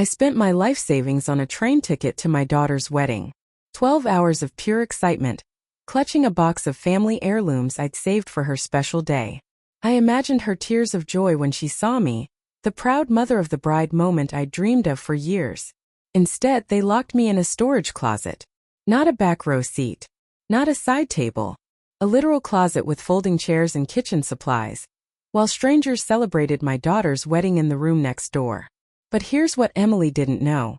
I spent my life savings on a train ticket to my daughter's wedding. 12 hours of pure excitement, clutching a box of family heirlooms I'd saved for her special day. I imagined her tears of joy when she saw me, the proud mother of the bride moment I'd dreamed of for years. Instead, they locked me in a storage closet. Not a back row seat. Not a side table. A literal closet with folding chairs and kitchen supplies, while strangers celebrated my daughter's wedding in the room next door. But here's what Emily didn't know.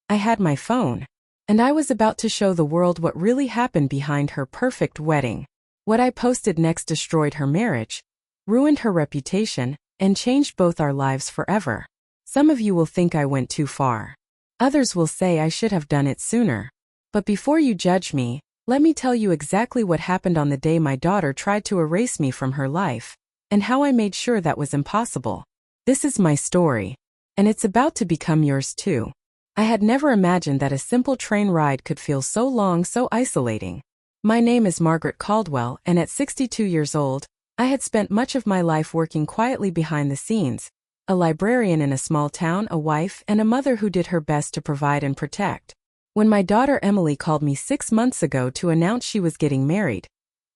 I had my phone, and I was about to show the world what really happened behind her perfect wedding. What I posted next destroyed her marriage, ruined her reputation, and changed both our lives forever. Some of you will think I went too far. Others will say I should have done it sooner. But before you judge me, let me tell you exactly what happened on the day my daughter tried to erase me from her life, and how I made sure that was impossible. This is my story, and it's about to become yours too. I had never imagined that a simple train ride could feel so long, so isolating. My name is Margaret Caldwell, and at 62 years old, I had spent much of my life working quietly behind the scenes, a librarian in a small town, a wife, and a mother who did her best to provide and protect. When my daughter Emily called me 6 months ago to announce she was getting married,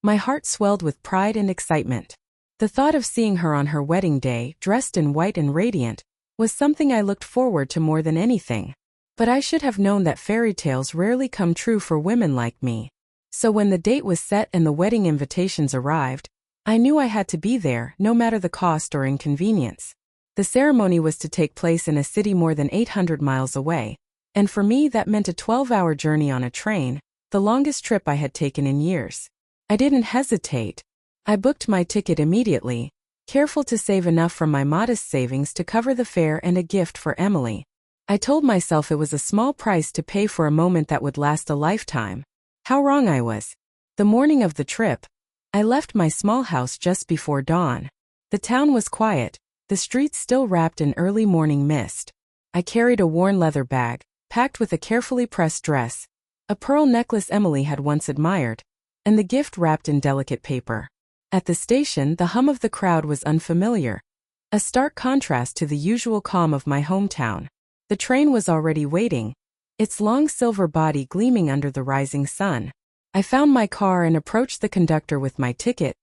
my heart swelled with pride and excitement. The thought of seeing her on her wedding day, dressed in white and radiant, was something I looked forward to more than anything. But I should have known that fairy tales rarely come true for women like me. So when the date was set and the wedding invitations arrived, I knew I had to be there, no matter the cost or inconvenience. The ceremony was to take place in a city more than 800 miles away, and for me that meant a 12-hour journey on a train, the longest trip I had taken in years. I didn't hesitate. I booked my ticket immediately, careful to save enough from my modest savings to cover the fare and a gift for Emily. I told myself it was a small price to pay for a moment that would last a lifetime. How wrong I was. The morning of the trip, I left my small house just before dawn. The town was quiet, the streets still wrapped in early morning mist. I carried a worn leather bag, packed with a carefully pressed dress, a pearl necklace Emily had once admired, and the gift wrapped in delicate paper. At the station, the hum of the crowd was unfamiliar, a stark contrast to the usual calm of my hometown. The train was already waiting, its long silver body gleaming under the rising sun. I found my car and approached the conductor with my ticket,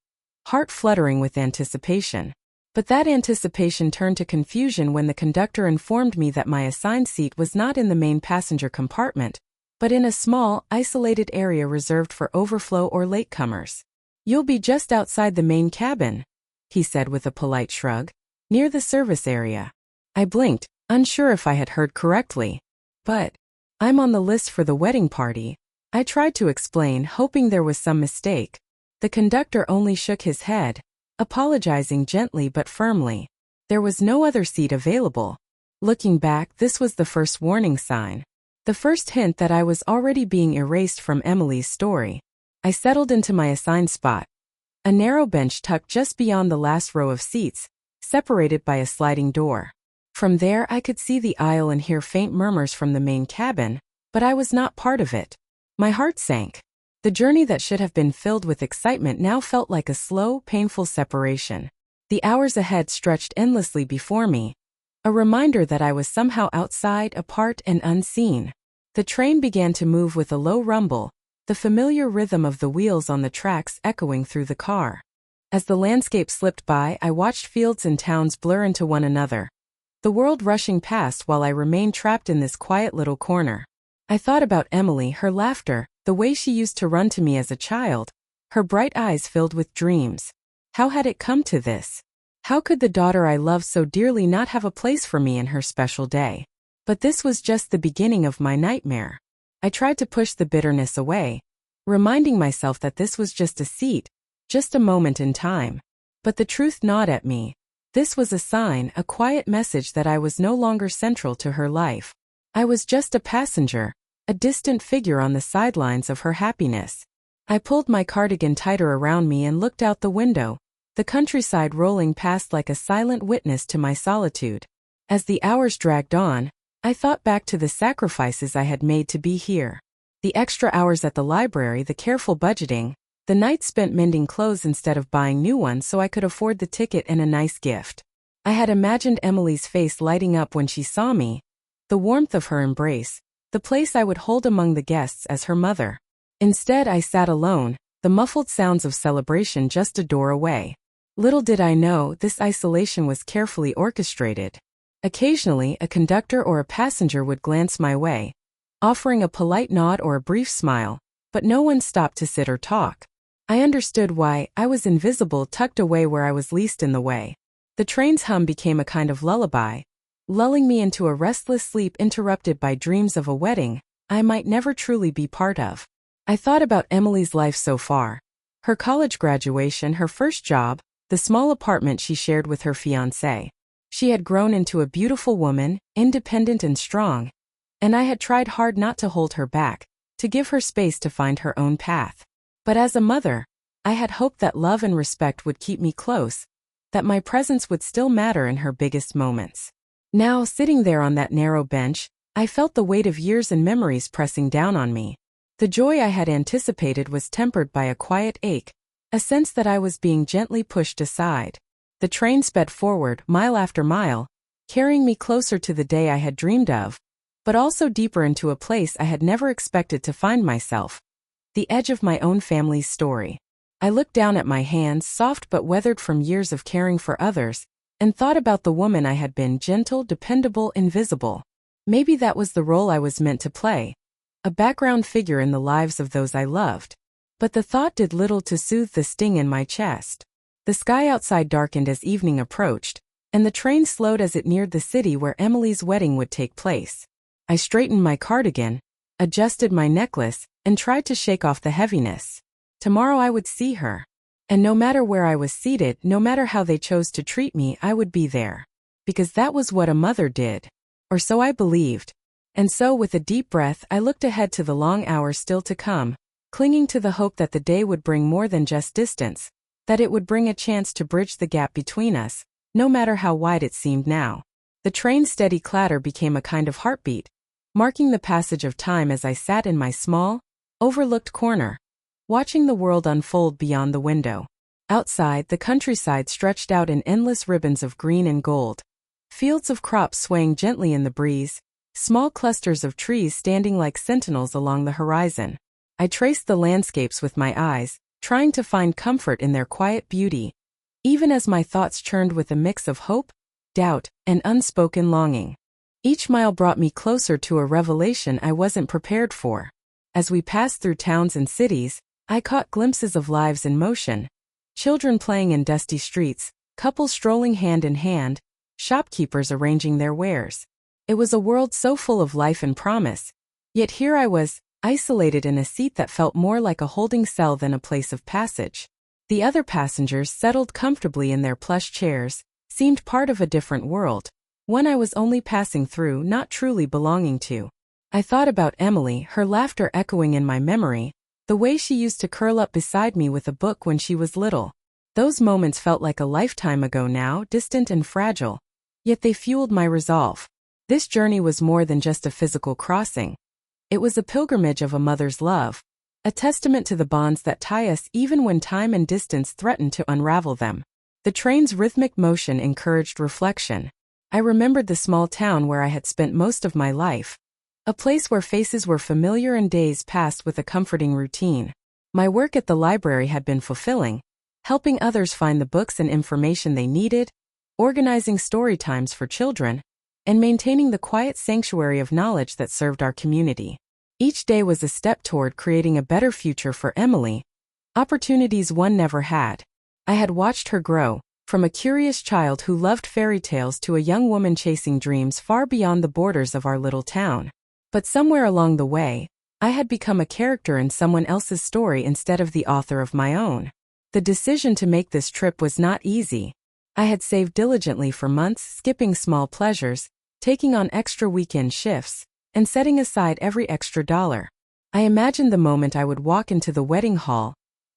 heart fluttering with anticipation. But that anticipation turned to confusion when the conductor informed me that my assigned seat was not in the main passenger compartment, but in a small, isolated area reserved for overflow or latecomers. "You'll be just outside the main cabin," he said with a polite shrug, "near the service area." I blinked, unsure if I had heard correctly. "But I'm on the list for the wedding party," I tried to explain, hoping there was some mistake. The conductor only shook his head, apologizing gently but firmly. There was no other seat available. Looking back, this was the first warning sign. The first hint that I was already being erased from Emily's story. I settled into my assigned spot, a narrow bench tucked just beyond the last row of seats, separated by a sliding door. From there I could see the aisle and hear faint murmurs from the main cabin, but I was not part of it. My heart sank. The journey that should have been filled with excitement now felt like a slow, painful separation. The hours ahead stretched endlessly before me, a reminder that I was somehow outside, apart, and unseen. The train began to move with a low rumble, the familiar rhythm of the wheels on the tracks echoing through the car. As the landscape slipped by, I watched fields and towns blur into one another, the world rushing past while I remained trapped in this quiet little corner. I thought about Emily, her laughter, the way she used to run to me as a child, her bright eyes filled with dreams. How had it come to this? How could the daughter I loved so dearly not have a place for me in her special day? But this was just the beginning of my nightmare. I tried to push the bitterness away, reminding myself that this was just a seat, just a moment in time. But the truth gnawed at me. This was a sign, a quiet message that I was no longer central to her life. I was just a passenger, a distant figure on the sidelines of her happiness. I pulled my cardigan tighter around me and looked out the window, the countryside rolling past like a silent witness to my solitude. As the hours dragged on, I thought back to the sacrifices I had made to be here. The extra hours at the library, the careful budgeting, the nights spent mending clothes instead of buying new ones so I could afford the ticket and a nice gift. I had imagined Emily's face lighting up when she saw me, the warmth of her embrace, the place I would hold among the guests as her mother. Instead, I sat alone, the muffled sounds of celebration just a door away. Little did I know, this isolation was carefully orchestrated. Occasionally, a conductor or a passenger would glance my way, offering a polite nod or a brief smile, but no one stopped to sit or talk. I understood why. I was invisible, tucked away where I was least in the way. The train's hum became a kind of lullaby, lulling me into a restless sleep interrupted by dreams of a wedding I might never truly be part of. I thought about Emily's life so far. Her college graduation, her first job, the small apartment she shared with her fiancé. She had grown into a beautiful woman, independent and strong, and I had tried hard not to hold her back, to give her space to find her own path. But as a mother, I had hoped that love and respect would keep me close, that my presence would still matter in her biggest moments. Now, sitting there on that narrow bench, I felt the weight of years and memories pressing down on me. The joy I had anticipated was tempered by a quiet ache, a sense that I was being gently pushed aside. The train sped forward, mile after mile, carrying me closer to the day I had dreamed of, but also deeper into a place I had never expected to find myself. The edge of my own family's story. I looked down at my hands, soft but weathered from years of caring for others, and thought about the woman I had been, gentle, dependable, invisible. Maybe that was the role I was meant to play, a background figure in the lives of those I loved. But the thought did little to soothe the sting in my chest. The sky outside darkened as evening approached, and the train slowed as it neared the city where Emily's wedding would take place. I straightened my cardigan, adjusted my necklace, and tried to shake off the heaviness. Tomorrow I would see her. And no matter where I was seated, no matter how they chose to treat me, I would be there. Because that was what a mother did. Or so I believed. And so, with a deep breath, I looked ahead to the long hours still to come, clinging to the hope that the day would bring more than just distance, that it would bring a chance to bridge the gap between us, no matter how wide it seemed now. The train's steady clatter became a kind of heartbeat, marking the passage of time as I sat in my small, overlooked corner, watching the world unfold beyond the window. Outside, the countryside stretched out in endless ribbons of green and gold, fields of crops swaying gently in the breeze, small clusters of trees standing like sentinels along the horizon. I traced the landscapes with my eyes, trying to find comfort in their quiet beauty, even as my thoughts churned with a mix of hope, doubt, and unspoken longing. Each mile brought me closer to a revelation I wasn't prepared for. As we passed through towns and cities, I caught glimpses of lives in motion. Children playing in dusty streets, couples strolling hand in hand, shopkeepers arranging their wares. It was a world so full of life and promise. Yet here I was, isolated in a seat that felt more like a holding cell than a place of passage. The other passengers, settled comfortably in their plush chairs, seemed part of a different world, one I was only passing through, not truly belonging to. I thought about Emily, her laughter echoing in my memory, the way she used to curl up beside me with a book when she was little. Those moments felt like a lifetime ago now, distant and fragile. Yet they fueled my resolve. This journey was more than just a physical crossing. It was a pilgrimage of a mother's love, a testament to the bonds that tie us even when time and distance threaten to unravel them. The train's rhythmic motion encouraged reflection. I remembered the small town where I had spent most of my life, a place where faces were familiar and days passed with a comforting routine. My work at the library had been fulfilling, helping others find the books and information they needed, organizing story times for children, and maintaining the quiet sanctuary of knowledge that served our community. Each day was a step toward creating a better future for Emily, opportunities one never had. I had watched her grow, from a curious child who loved fairy tales to a young woman chasing dreams far beyond the borders of our little town. But somewhere along the way, I had become a character in someone else's story instead of the author of my own. The decision to make this trip was not easy. I had saved diligently for months, skipping small pleasures, taking on extra weekend shifts, and setting aside every extra dollar. I imagined the moment I would walk into the wedding hall,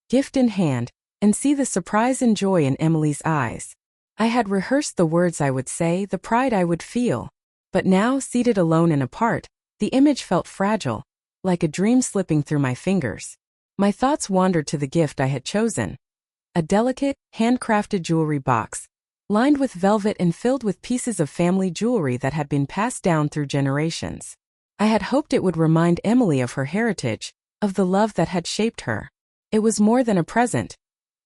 gift in hand, and see the surprise and joy in Emily's eyes. I had rehearsed the words I would say, the pride I would feel. But now, seated alone and apart, the image felt fragile, like a dream slipping through my fingers. My thoughts wandered to the gift I had chosen. A delicate, handcrafted jewelry box, lined with velvet and filled with pieces of family jewelry that had been passed down through generations. I had hoped it would remind Emily of her heritage, of the love that had shaped her. It was more than a present.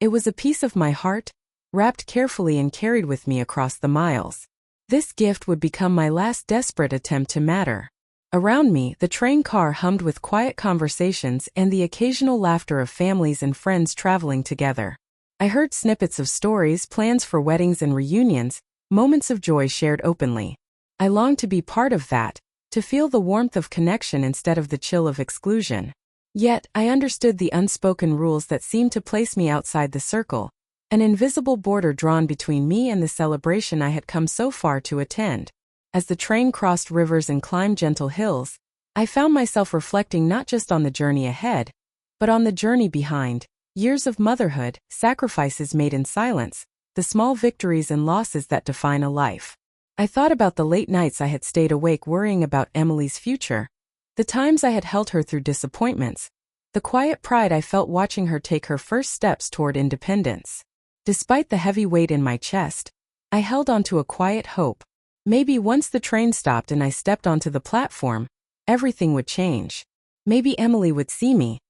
It was a piece of my heart, wrapped carefully and carried with me across the miles. This gift would become my last desperate attempt to matter. Around me, the train car hummed with quiet conversations and the occasional laughter of families and friends traveling together. I heard snippets of stories, plans for weddings and reunions, moments of joy shared openly. I longed to be part of that, to feel the warmth of connection instead of the chill of exclusion. Yet, I understood the unspoken rules that seemed to place me outside the circle, an invisible border drawn between me and the celebration I had come so far to attend. As the train crossed rivers and climbed gentle hills, I found myself reflecting not just on the journey ahead, but on the journey behind, years of motherhood, sacrifices made in silence, the small victories and losses that define a life. I thought about the late nights I had stayed awake worrying about Emily's future, the times I had held her through disappointments, the quiet pride I felt watching her take her first steps toward independence. Despite the heavy weight in my chest, I held on to a quiet hope. Maybe once the train stopped and I stepped onto the platform, everything would change. Maybe Emily would see me,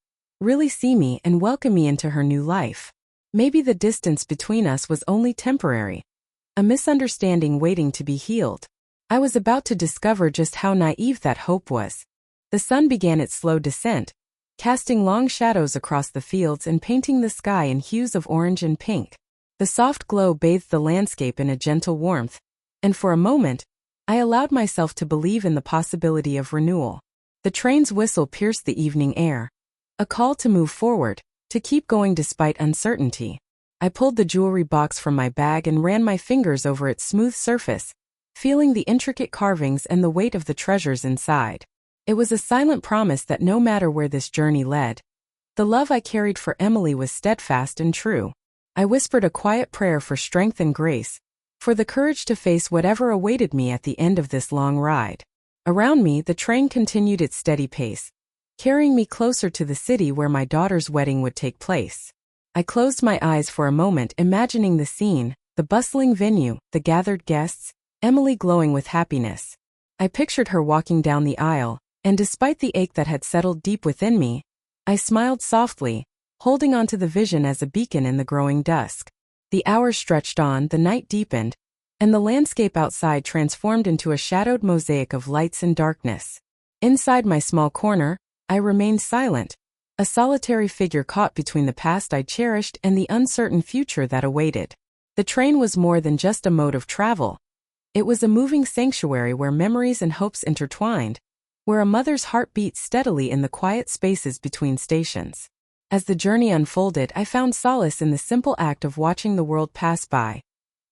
really see me, and welcome me into her new life. Maybe the distance between us was only temporary, a misunderstanding waiting to be healed. I was about to discover just how naive that hope was. The sun began its slow descent, casting long shadows across the fields and painting the sky in hues of orange and pink. The soft glow bathed the landscape in a gentle warmth, and for a moment, I allowed myself to believe in the possibility of renewal. The train's whistle pierced the evening air, a call to move forward, to keep going despite uncertainty. I pulled the jewelry box from my bag and ran my fingers over its smooth surface, feeling the intricate carvings and the weight of the treasures inside. It was a silent promise that no matter where this journey led, the love I carried for Emily was steadfast and true. I whispered a quiet prayer for strength and grace, for the courage to face whatever awaited me at the end of this long ride. Around me, the train continued its steady pace, carrying me closer to the city where my daughter's wedding would take place. I closed my eyes for a moment, imagining the scene, the bustling venue, the gathered guests, Emily glowing with happiness. I pictured her walking down the aisle, and despite the ache that had settled deep within me, I smiled softly, holding on to the vision as a beacon in the growing dusk. The hours stretched on, the night deepened, and the landscape outside transformed into a shadowed mosaic of lights and darkness. Inside my small corner, I remained silent, a solitary figure caught between the past I cherished and the uncertain future that awaited. The train was more than just a mode of travel. It was a moving sanctuary where memories and hopes intertwined, where a mother's heart beat steadily in the quiet spaces between stations. As the journey unfolded, I found solace in the simple act of watching the world pass by.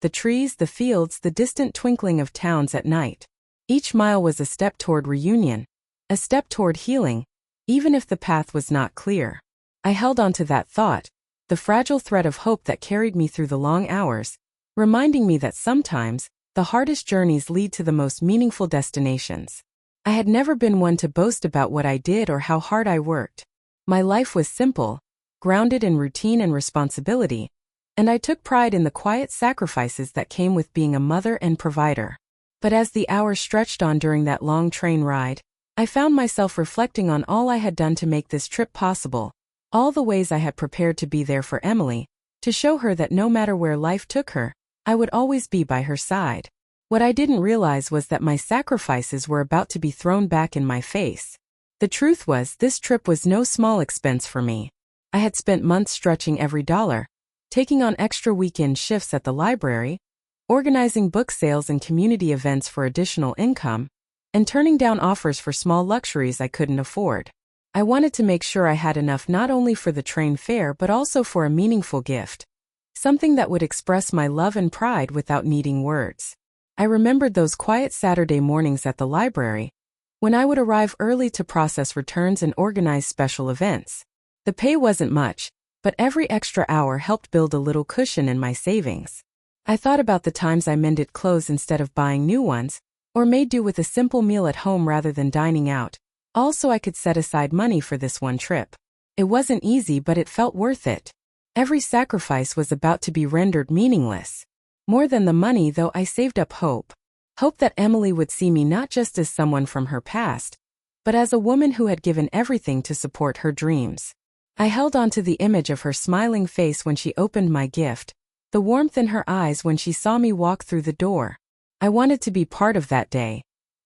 The trees, the fields, the distant twinkling of towns at night. Each mile was a step toward reunion, a step toward healing, even if the path was not clear. I held on to that thought, the fragile thread of hope that carried me through the long hours, reminding me that sometimes, the hardest journeys lead to the most meaningful destinations. I had never been one to boast about what I did or how hard I worked. My life was simple, grounded in routine and responsibility, and I took pride in the quiet sacrifices that came with being a mother and provider. But as the hours stretched on during that long train ride, I found myself reflecting on all I had done to make this trip possible, all the ways I had prepared to be there for Emily, to show her that no matter where life took her, I would always be by her side. What I didn't realize was that my sacrifices were about to be thrown back in my face. The truth was, this trip was no small expense for me. I had spent months stretching every dollar, taking on extra weekend shifts at the library, organizing book sales and community events for additional income, and turning down offers for small luxuries I couldn't afford. I wanted to make sure I had enough not only for the train fare but also for a meaningful gift, something that would express my love and pride without needing words. I remembered those quiet Saturday mornings at the library, when I would arrive early to process returns and organize special events. The pay wasn't much, but every extra hour helped build a little cushion in my savings. I thought about the times I mended clothes instead of buying new ones, or made do with a simple meal at home rather than dining out, all so I could set aside money for this one trip. It wasn't easy, but it felt worth it. Every sacrifice was about to be rendered meaningless. More than the money, though, I saved up hope. Hope that Emily would see me not just as someone from her past, but as a woman who had given everything to support her dreams. I held on to the image of her smiling face when she opened my gift, the warmth in her eyes when she saw me walk through the door. I wanted to be part of that day.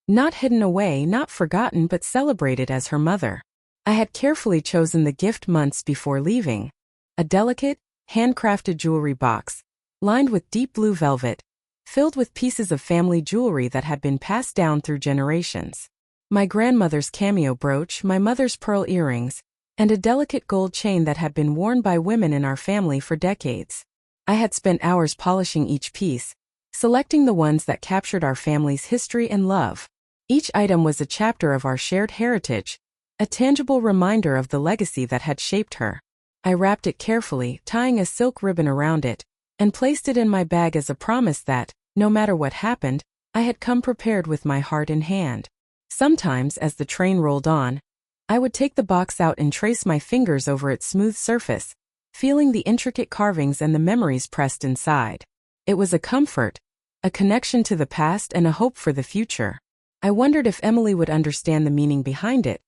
Not hidden away, not forgotten, but celebrated as her mother. I had carefully chosen the gift months before leaving. A delicate, handcrafted jewelry box, lined with deep blue velvet, filled with pieces of family jewelry that had been passed down through generations. My grandmother's cameo brooch, my mother's pearl earrings, and a delicate gold chain that had been worn by women in our family for decades. I had spent hours polishing each piece, selecting the ones that captured our family's history and love. Each item was a chapter of our shared heritage, a tangible reminder of the legacy that had shaped her. I wrapped it carefully, tying a silk ribbon around it, and placed it in my bag as a promise that, no matter what happened, I had come prepared with my heart in hand. Sometimes, as the train rolled on, I would take the box out and trace my fingers over its smooth surface, feeling the intricate carvings and the memories pressed inside. It was a comfort, a connection to the past, and a hope for the future. I wondered if Emily would understand the meaning behind it,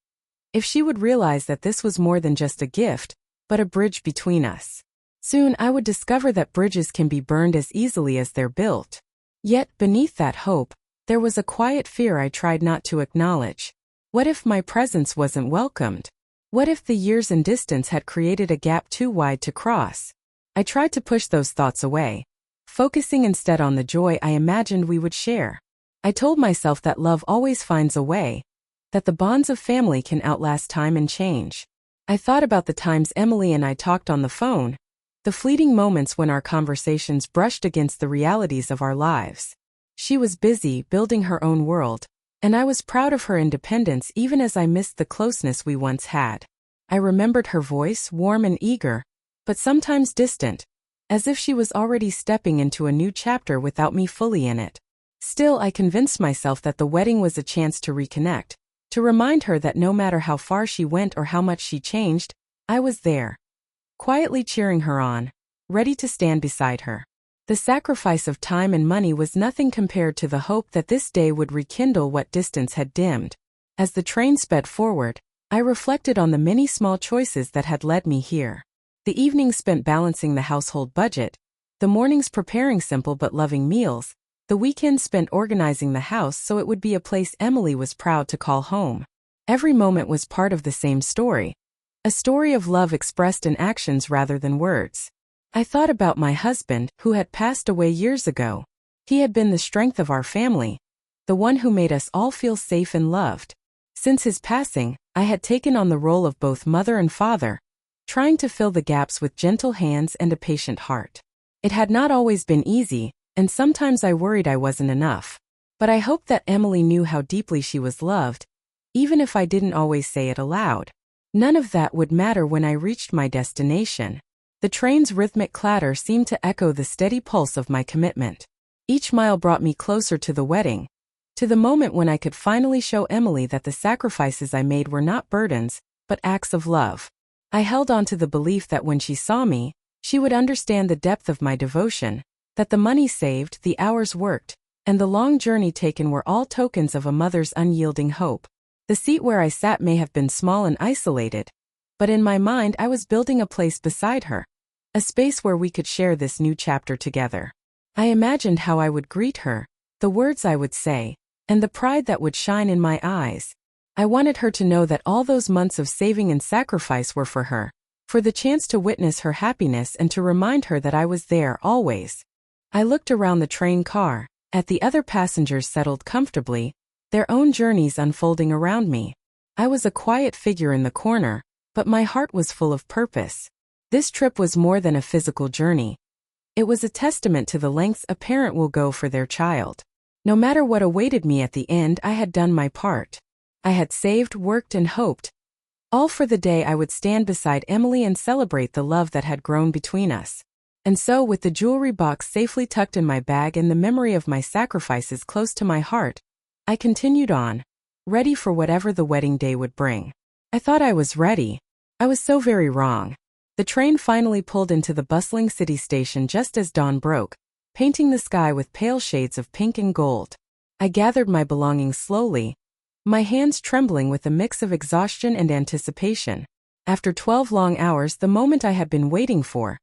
if she would realize that this was more than just a gift, but a bridge between us. Soon I would discover that bridges can be burned as easily as they're built. Yet, beneath that hope, there was a quiet fear I tried not to acknowledge. What if my presence wasn't welcomed? What if the years and distance had created a gap too wide to cross? I tried to push those thoughts away, focusing instead on the joy I imagined we would share. I told myself that love always finds a way, that the bonds of family can outlast time and change. I thought about the times Emily and I talked on the phone, the fleeting moments when our conversations brushed against the realities of our lives. She was busy building her own world, and I was proud of her independence even as I missed the closeness we once had. I remembered her voice, warm and eager, but sometimes distant, as if she was already stepping into a new chapter without me fully in it. Still, I convinced myself that the wedding was a chance to reconnect, to remind her that no matter how far she went or how much she changed, I was there, quietly cheering her on, ready to stand beside her. The sacrifice of time and money was nothing compared to the hope that this day would rekindle what distance had dimmed. As the train sped forward, I reflected on the many small choices that had led me here. The evenings spent balancing the household budget, the mornings preparing simple but loving meals, the weekends spent organizing the house so it would be a place Emily was proud to call home. Every moment was part of the same story, a story of love expressed in actions rather than words. I thought about my husband, who had passed away years ago. He had been the strength of our family, the one who made us all feel safe and loved. Since his passing, I had taken on the role of both mother and father, trying to fill the gaps with gentle hands and a patient heart. It had not always been easy, and sometimes I worried I wasn't enough. But I hoped that Emily knew how deeply she was loved, even if I didn't always say it aloud. None of that would matter when I reached my destination. The train's rhythmic clatter seemed to echo the steady pulse of my commitment. Each mile brought me closer to the wedding, to the moment when I could finally show Emily that the sacrifices I made were not burdens, but acts of love. I held on to the belief that when she saw me, she would understand the depth of my devotion, that the money saved, the hours worked, and the long journey taken were all tokens of a mother's unyielding hope. The seat where I sat may have been small and isolated, but in my mind I was building a place beside her, a space where we could share this new chapter together. I imagined how I would greet her, the words I would say, and the pride that would shine in my eyes. I wanted her to know that all those months of saving and sacrifice were for her, for the chance to witness her happiness and to remind her that I was there always. I looked around the train car, at the other passengers settled comfortably, their own journeys unfolding around me. I was a quiet figure in the corner, but my heart was full of purpose. This trip was more than a physical journey. It was a testament to the lengths a parent will go for their child. No matter what awaited me at the end, I had done my part. I had saved, worked, and hoped, all for the day I would stand beside Emily and celebrate the love that had grown between us. And so, with the jewelry box safely tucked in my bag and the memory of my sacrifices close to my heart, I continued on, ready for whatever the wedding day would bring. I thought I was ready. I was so very wrong. The train finally pulled into the bustling city station just as dawn broke, painting the sky with pale shades of pink and gold. I gathered my belongings slowly, my hands trembling with a mix of exhaustion and anticipation. After 12 long hours, the moment I had been waiting for,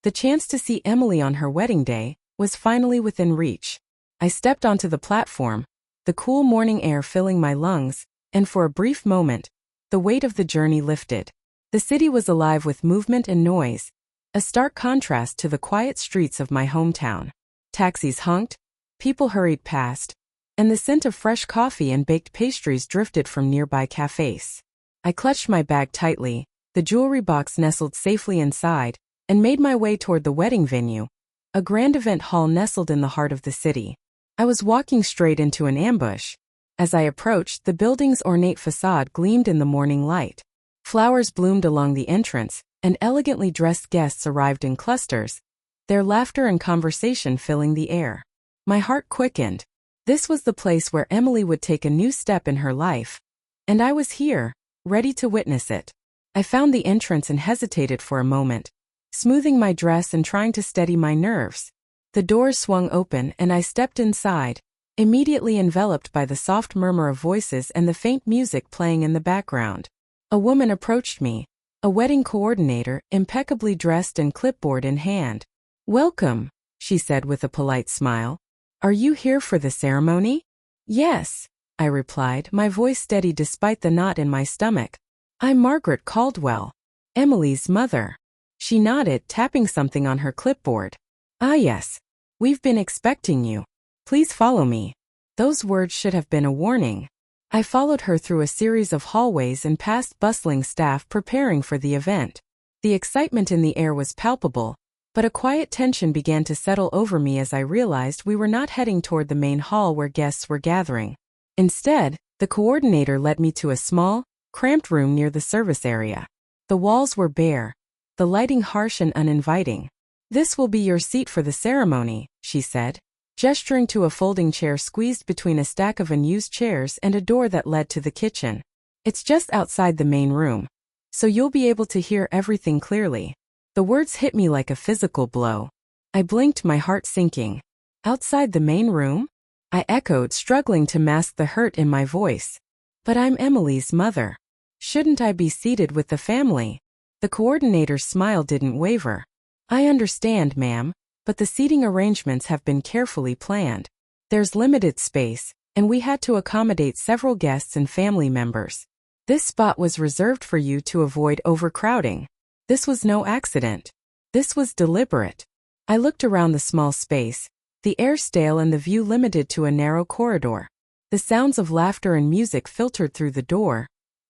the chance to see Emily on her wedding day, was finally within reach. I stepped onto the platform, the cool morning air filling my lungs, and for a brief moment, the weight of the journey lifted. The city was alive with movement and noise, a stark contrast to the quiet streets of my hometown. Taxis honked, people hurried past, and the scent of fresh coffee and baked pastries drifted from nearby cafes. I clutched my bag tightly, the jewelry box nestled safely inside, and made my way toward the wedding venue, a grand event hall nestled in the heart of the city. I was walking straight into an ambush. As I approached, the building's ornate facade gleamed in the morning light. Flowers bloomed along the entrance, and elegantly dressed guests arrived in clusters, their laughter and conversation filling the air. My heart quickened. This was the place where Emily would take a new step in her life, and I was here, ready to witness it. I found the entrance and hesitated for a moment, smoothing my dress and trying to steady my nerves. The doors swung open and I stepped inside, immediately enveloped by the soft murmur of voices and the faint music playing in the background. A woman approached me, a wedding coordinator, impeccably dressed and clipboard in hand. "Welcome," she said with a polite smile. "Are you here for the ceremony?" "Yes," I replied, my voice steady despite the knot in my stomach. "I'm Margaret Caldwell, Emily's mother." She nodded, tapping something on her clipboard. "Ah yes, we've been expecting you. Please follow me." Those words should have been a warning. I followed her through a series of hallways and past bustling staff preparing for the event. The excitement in the air was palpable, but a quiet tension began to settle over me as I realized we were not heading toward the main hall where guests were gathering. Instead, the coordinator led me to a small, cramped room near the service area. The walls were bare, the lighting harsh and uninviting. "This will be your seat for the ceremony," she said, gesturing to a folding chair squeezed between a stack of unused chairs and a door that led to the kitchen. "It's just outside the main room, so you'll be able to hear everything clearly." The words hit me like a physical blow. I blinked, my heart sinking. "Outside the main room?" I echoed, struggling to mask the hurt in my voice. "But I'm Emily's mother. Shouldn't I be seated with the family?" The coordinator's smile didn't waver. "I understand, ma'am, but the seating arrangements have been carefully planned. There's limited space, and we had to accommodate several guests and family members. This spot was reserved for you to avoid overcrowding. This was no accident. This was deliberate." I looked around the small space, the air stale and the view limited to a narrow corridor. The sounds of laughter and music filtered through the door,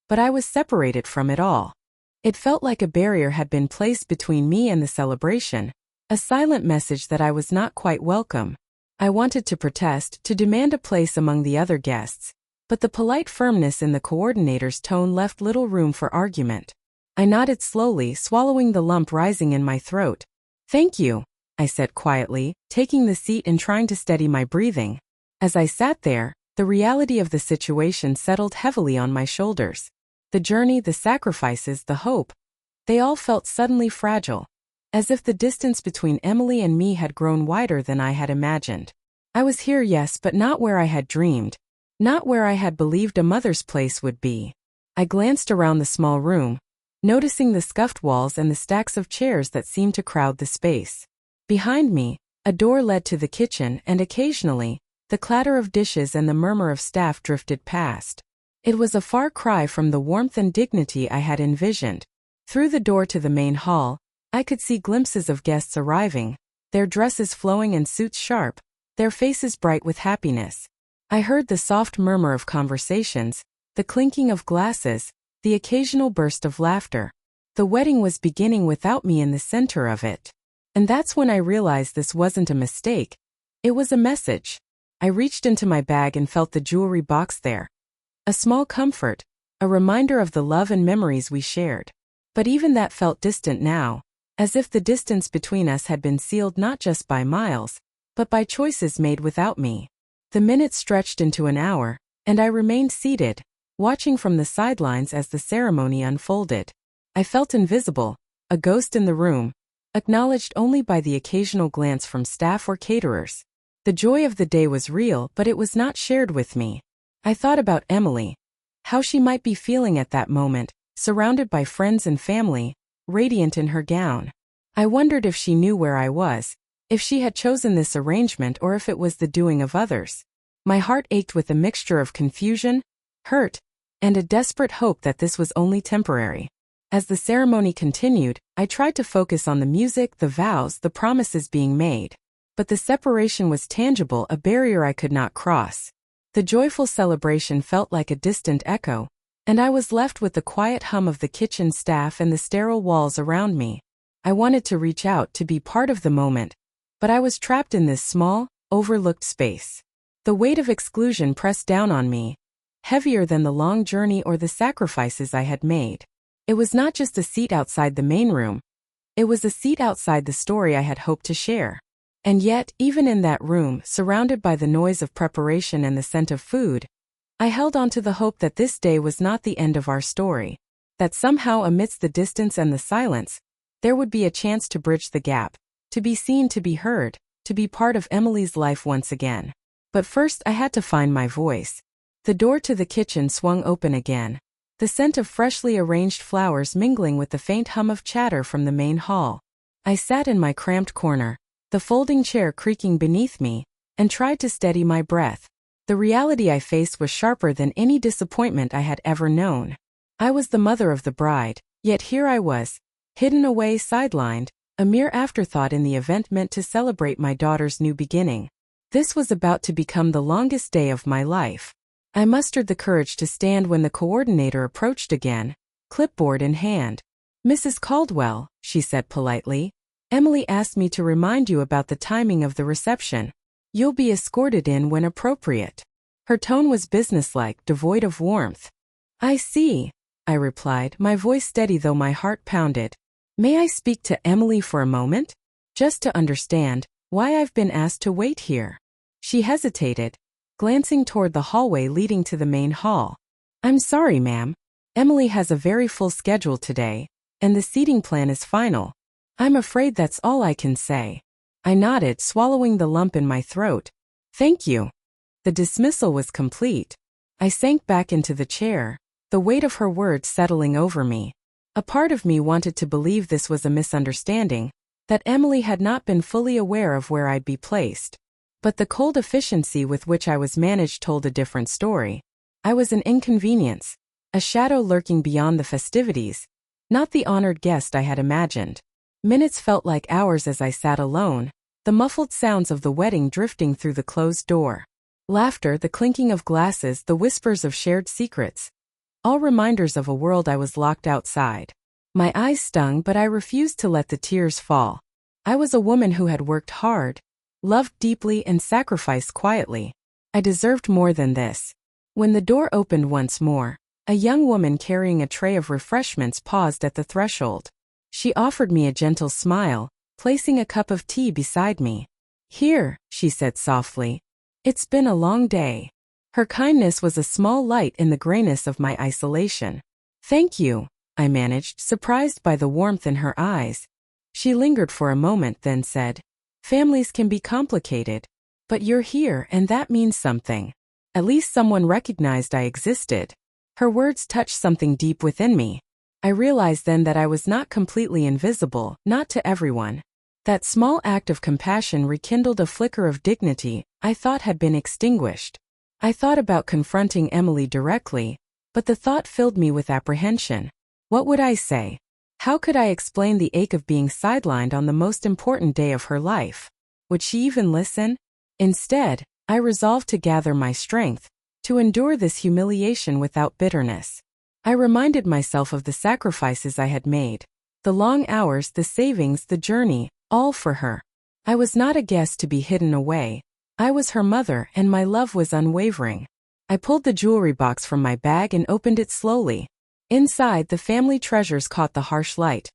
but I was separated from it all. It felt like a barrier had been placed between me and the celebration, a silent message that I was not quite welcome. I wanted to protest, to demand a place among the other guests, but the polite firmness in the coordinator's tone left little room for argument. I nodded slowly, swallowing the lump rising in my throat. "Thank you," I said quietly, taking the seat and trying to steady my breathing. As I sat there, the reality of the situation settled heavily on my shoulders. The journey, the sacrifices, the hope, they all felt suddenly fragile, as if the distance between Emily and me had grown wider than I had imagined. I was here, yes, but not where I had dreamed, not where I had believed a mother's place would be. I glanced around the small room, noticing the scuffed walls and the stacks of chairs that seemed to crowd the space. Behind me, a door led to the kitchen, and occasionally, the clatter of dishes and the murmur of staff drifted past. It was a far cry from the warmth and dignity I had envisioned. Through the door to the main hall, I could see glimpses of guests arriving, their dresses flowing and suits sharp, their faces bright with happiness. I heard the soft murmur of conversations, the clinking of glasses, the occasional burst of laughter. The wedding was beginning without me in the center of it. And that's when I realized this wasn't a mistake. It was a message. I reached into my bag and felt the jewelry box there. A small comfort, a reminder of the love and memories we shared. But even that felt distant now, as if the distance between us had been sealed not just by miles, but by choices made without me. The minutes stretched into an hour, and I remained seated, watching from the sidelines as the ceremony unfolded. I felt invisible, a ghost in the room, acknowledged only by the occasional glance from staff or caterers. The joy of the day was real, but it was not shared with me. I thought about Emily, how she might be feeling at that moment, surrounded by friends and family, radiant in her gown. I wondered if she knew where I was, if she had chosen this arrangement or if it was the doing of others. My heart ached with a mixture of confusion, hurt, and a desperate hope that this was only temporary. As the ceremony continued, I tried to focus on the music, the vows, the promises being made. But the separation was tangible, a barrier I could not cross. The joyful celebration felt like a distant echo, and I was left with the quiet hum of the kitchen staff and the sterile walls around me. I wanted to reach out to be part of the moment, but I was trapped in this small, overlooked space. The weight of exclusion pressed down on me, heavier than the long journey or the sacrifices I had made. It was not just a seat outside the main room. It was a seat outside the story I had hoped to share. And yet, even in that room, surrounded by the noise of preparation and the scent of food, I held on to the hope that this day was not the end of our story, that somehow amidst the distance and the silence, there would be a chance to bridge the gap, to be seen, to be heard, to be part of Emily's life once again. But first I had to find my voice. The door to the kitchen swung open again, the scent of freshly arranged flowers mingling with the faint hum of chatter from the main hall. I sat in my cramped corner, the folding chair creaking beneath me, and tried to steady my breath. The reality I faced was sharper than any disappointment I had ever known. I was the mother of the bride, yet here I was, hidden away, sidelined, a mere afterthought in the event meant to celebrate my daughter's new beginning. This was about to become the longest day of my life. I mustered the courage to stand when the coordinator approached again, clipboard in hand. "Mrs. Caldwell," she said politely, "Emily asked me to remind you about the timing of the reception. You'll be escorted in when appropriate." Her tone was businesslike, devoid of warmth. "I see," I replied, my voice steady though my heart pounded. "May I speak to Emily for a moment? Just to understand why I've been asked to wait here." She hesitated, glancing toward the hallway leading to the main hall. "I'm sorry, ma'am. Emily has a very full schedule today, and the seating plan is final. I'm afraid that's all I can say." I nodded, swallowing the lump in my throat. "Thank you." The dismissal was complete. I sank back into the chair, the weight of her words settling over me. A part of me wanted to believe this was a misunderstanding, that Emily had not been fully aware of where I'd be placed. But the cold efficiency with which I was managed told a different story. I was an inconvenience, a shadow lurking beyond the festivities, not the honored guest I had imagined. Minutes felt like hours as I sat alone, the muffled sounds of the wedding drifting through the closed door. Laughter, the clinking of glasses, the whispers of shared secrets. All reminders of a world I was locked outside. My eyes stung, but I refused to let the tears fall. I was a woman who had worked hard, loved deeply, and sacrificed quietly. I deserved more than this. When the door opened once more, a young woman carrying a tray of refreshments paused at the threshold. She offered me a gentle smile, placing a cup of tea beside me. "Here," she said softly. "It's been a long day." Her kindness was a small light in the grayness of my isolation. "Thank you," I managed, surprised by the warmth in her eyes. She lingered for a moment, then said, "Families can be complicated, but you're here and that means something. At least someone recognized I existed." Her words touched something deep within me. I realized then that I was not completely invisible, not to everyone. That small act of compassion rekindled a flicker of dignity I thought had been extinguished. I thought about confronting Emily directly, but the thought filled me with apprehension. What would I say? How could I explain the ache of being sidelined on the most important day of her life? Would she even listen? Instead, I resolved to gather my strength, to endure this humiliation without bitterness. I reminded myself of the sacrifices I had made, the long hours, the savings, the journey, all for her. I was not a guest to be hidden away. I was her mother, and my love was unwavering. I pulled the jewelry box from my bag and opened it slowly. Inside, the family treasures caught the harsh light.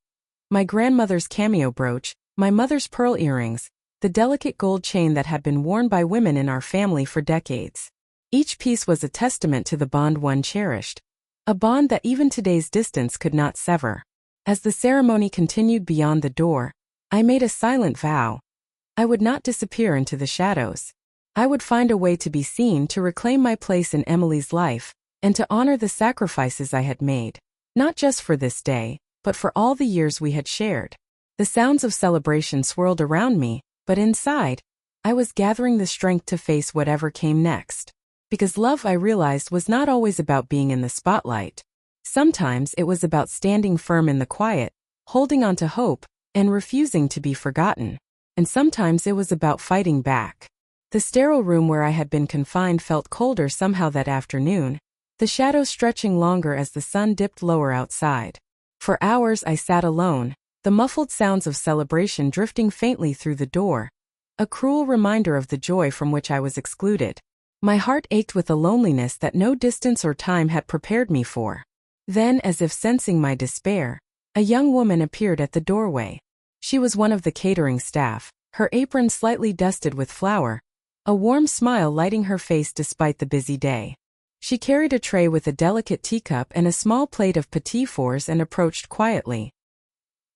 My grandmother's cameo brooch, my mother's pearl earrings, the delicate gold chain that had been worn by women in our family for decades. Each piece was a testament to the bond one cherished, a bond that even today's distance could not sever. As the ceremony continued beyond the door, I made a silent vow. I would not disappear into the shadows. I would find a way to be seen, to reclaim my place in Emily's life, and to honor the sacrifices I had made, not just for this day, but for all the years we had shared. The sounds of celebration swirled around me, but inside, I was gathering the strength to face whatever came next. Because love, I realized, was not always about being in the spotlight. Sometimes it was about standing firm in the quiet, holding on to hope, and refusing to be forgotten. And sometimes it was about fighting back. The sterile room where I had been confined felt colder somehow that afternoon, the shadows stretching longer as the sun dipped lower outside. For hours I sat alone, the muffled sounds of celebration drifting faintly through the door, a cruel reminder of the joy from which I was excluded. My heart ached with a loneliness that no distance or time had prepared me for. Then, as if sensing my despair, a young woman appeared at the doorway. She was one of the catering staff, her apron slightly dusted with flour, a warm smile lighting her face despite the busy day. She carried a tray with a delicate teacup and a small plate of petit fours and approached quietly.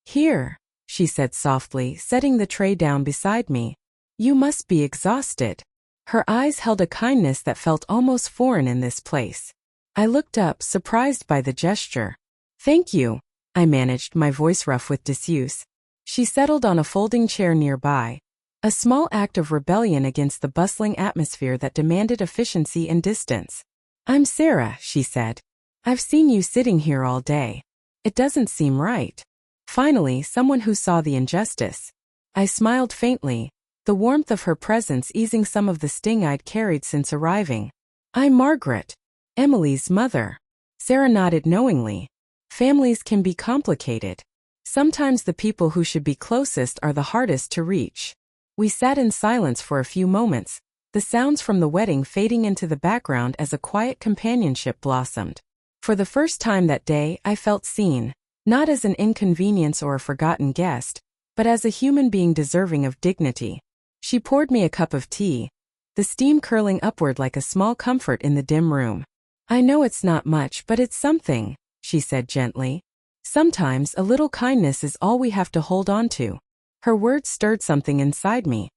"Here," she said softly, setting the tray down beside me. "You must be exhausted." Her eyes held a kindness that felt almost foreign in this place. I looked up, surprised by the gesture. "Thank you," I managed, my voice rough with disuse. She settled on a folding chair nearby, a small act of rebellion against the bustling atmosphere that demanded efficiency and distance. "I'm Sarah," she said. "I've seen you sitting here all day. It doesn't seem right." Finally, someone who saw the injustice. I smiled faintly, the warmth of her presence easing some of the sting I'd carried since arriving. "I'm Margaret, Emily's mother." Sarah nodded knowingly. Families can be complicated. Sometimes the people who should be closest are the hardest to reach. We sat in silence for a few moments, the sounds from the wedding fading into the background as a quiet companionship blossomed. For the first time that day, I felt seen, not as an inconvenience or a forgotten guest, but as a human being deserving of dignity. She poured me a cup of tea, the steam curling upward like a small comfort in the dim room. "I know it's not much, but it's something," she said gently. "Sometimes a little kindness is all we have to hold on to." Her words stirred something inside me,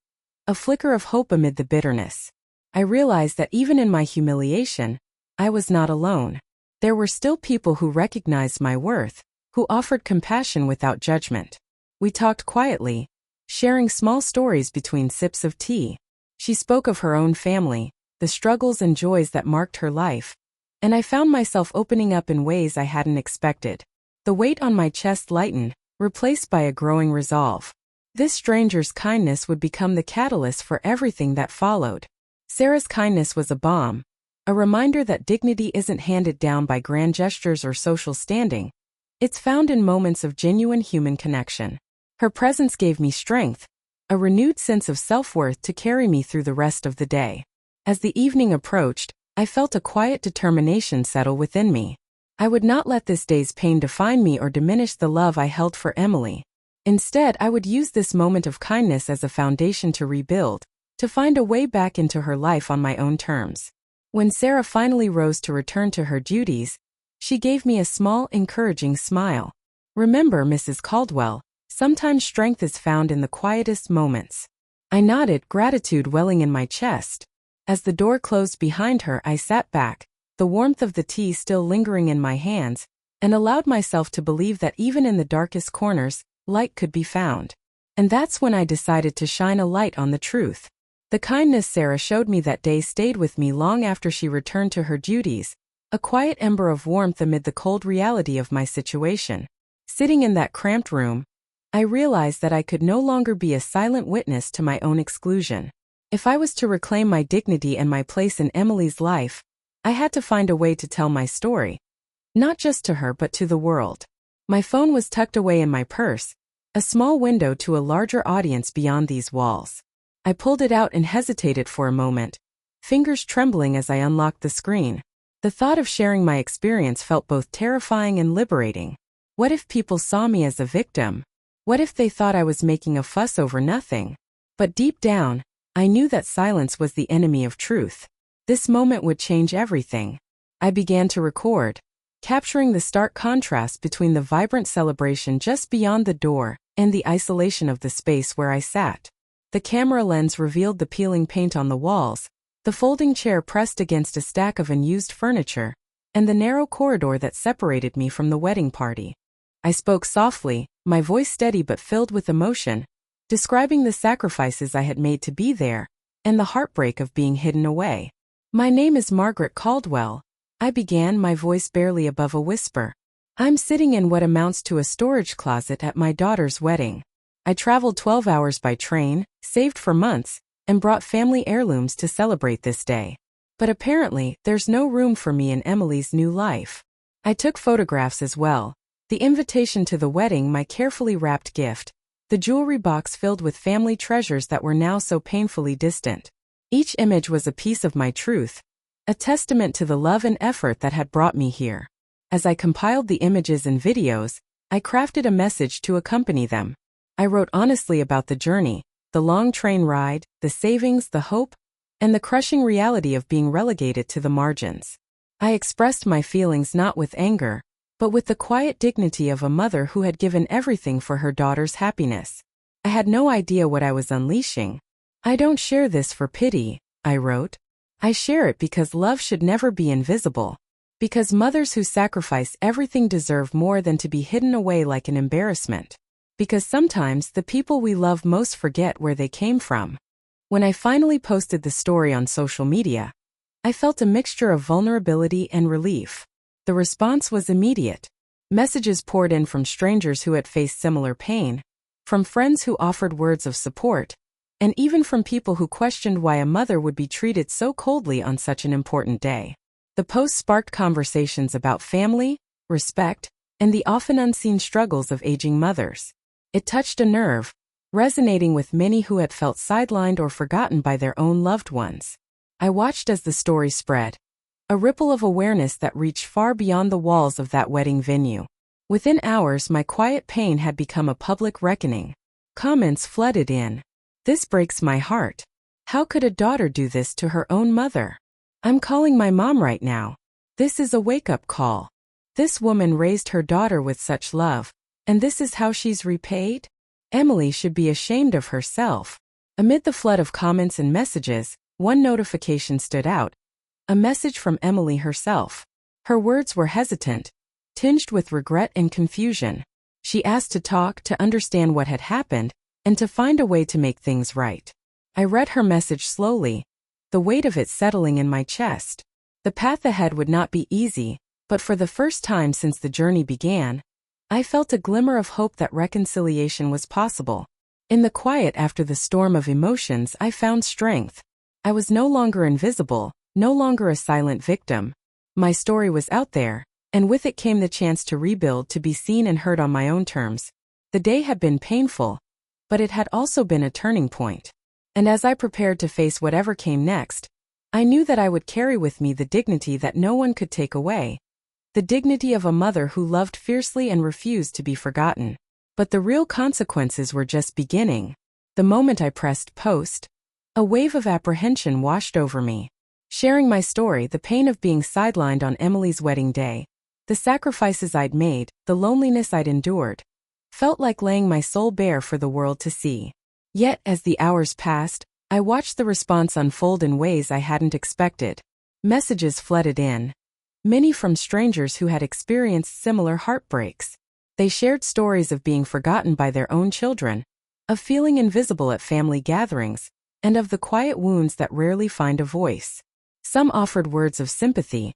a flicker of hope amid the bitterness. I realized that even in my humiliation, I was not alone. There were still people who recognized my worth, who offered compassion without judgment. We talked quietly, sharing small stories between sips of tea. She spoke of her own family, the struggles and joys that marked her life, and I found myself opening up in ways I hadn't expected. The weight on my chest lightened, replaced by a growing resolve. This stranger's kindness would become the catalyst for everything that followed. Sarah's kindness was a balm, a reminder that dignity isn't handed down by grand gestures or social standing. It's found in moments of genuine human connection. Her presence gave me strength, a renewed sense of self-worth to carry me through the rest of the day. As the evening approached, I felt a quiet determination settle within me. I would not let this day's pain define me or diminish the love I held for Emily. Instead, I would use this moment of kindness as a foundation to rebuild, to find a way back into her life on my own terms. When Sarah finally rose to return to her duties, she gave me a small, encouraging smile. "Remember, Mrs. Caldwell, sometimes strength is found in the quietest moments." I nodded, gratitude welling in my chest. As the door closed behind her, I sat back, the warmth of the tea still lingering in my hands, and allowed myself to believe that even in the darkest corners, light could be found. And that's when I decided to shine a light on the truth. The kindness Sarah showed me that day stayed with me long after she returned to her duties, a quiet ember of warmth amid the cold reality of my situation. Sitting in that cramped room, I realized that I could no longer be a silent witness to my own exclusion. If I was to reclaim my dignity and my place in Emily's life, I had to find a way to tell my story. Not just to her but to the world. My phone was tucked away in my purse, a small window to a larger audience beyond these walls. I pulled it out and hesitated for a moment, fingers trembling as I unlocked the screen. The thought of sharing my experience felt both terrifying and liberating. What if people saw me as a victim? What if they thought I was making a fuss over nothing? But deep down, I knew that silence was the enemy of truth. This moment would change everything. I began to record, capturing the stark contrast between the vibrant celebration just beyond the door and the isolation of the space where I sat. The camera lens revealed the peeling paint on the walls, the folding chair pressed against a stack of unused furniture, and the narrow corridor that separated me from the wedding party. I spoke softly, my voice steady but filled with emotion, describing the sacrifices I had made to be there, and the heartbreak of being hidden away. "My name is Margaret Caldwell," I began, my voice barely above a whisper. "I'm sitting in what amounts to a storage closet at my daughter's wedding. I traveled 12 hours by train, saved for months, and brought family heirlooms to celebrate this day. But apparently, there's no room for me in Emily's new life." I took photographs as well. The invitation to the wedding, my carefully wrapped gift, the jewelry box filled with family treasures that were now so painfully distant. Each image was a piece of my truth, a testament to the love and effort that had brought me here. As I compiled the images and videos, I crafted a message to accompany them. I wrote honestly about the journey, the long train ride, the savings, the hope, and the crushing reality of being relegated to the margins. I expressed my feelings not with anger, but with the quiet dignity of a mother who had given everything for her daughter's happiness. I had no idea what I was unleashing. "I don't share this for pity," I wrote. "I share it because love should never be invisible. Because mothers who sacrifice everything deserve more than to be hidden away like an embarrassment. Because sometimes the people we love most forget where they came from." When I finally posted the story on social media, I felt a mixture of vulnerability and relief. The response was immediate. Messages poured in from strangers who had faced similar pain, from friends who offered words of support, and even from people who questioned why a mother would be treated so coldly on such an important day. The post sparked conversations about family, respect, and the often unseen struggles of aging mothers. It touched a nerve, resonating with many who had felt sidelined or forgotten by their own loved ones. I watched as the story spread, a ripple of awareness that reached far beyond the walls of that wedding venue. Within hours, my quiet pain had become a public reckoning. Comments flooded in. "This breaks my heart. How could a daughter do this to her own mother? I'm calling my mom right now. This is a wake-up call. This woman raised her daughter with such love, and this is how she's repaid? Emily should be ashamed of herself." Amid the flood of comments and messages, one notification stood out. A message from Emily herself. Her words were hesitant, tinged with regret and confusion. She asked to talk, to understand what had happened, and to find a way to make things right. I read her message slowly, the weight of it settling in my chest. The path ahead would not be easy, but for the first time since the journey began, I felt a glimmer of hope that reconciliation was possible. In the quiet after the storm of emotions, I found strength. I was no longer invisible, no longer a silent victim. My story was out there, and with it came the chance to rebuild, to be seen and heard on my own terms. The day had been painful, but it had also been a turning point. And as I prepared to face whatever came next, I knew that I would carry with me the dignity that no one could take away. The dignity of a mother who loved fiercely and refused to be forgotten. But the real consequences were just beginning. The moment I pressed post, a wave of apprehension washed over me. Sharing my story, the pain of being sidelined on Emily's wedding day, the sacrifices I'd made, the loneliness I'd endured, felt like laying my soul bare for the world to see. Yet, as the hours passed, I watched the response unfold in ways I hadn't expected. Messages flooded in, many from strangers who had experienced similar heartbreaks. They shared stories of being forgotten by their own children, of feeling invisible at family gatherings, and of the quiet wounds that rarely find a voice. Some offered words of sympathy.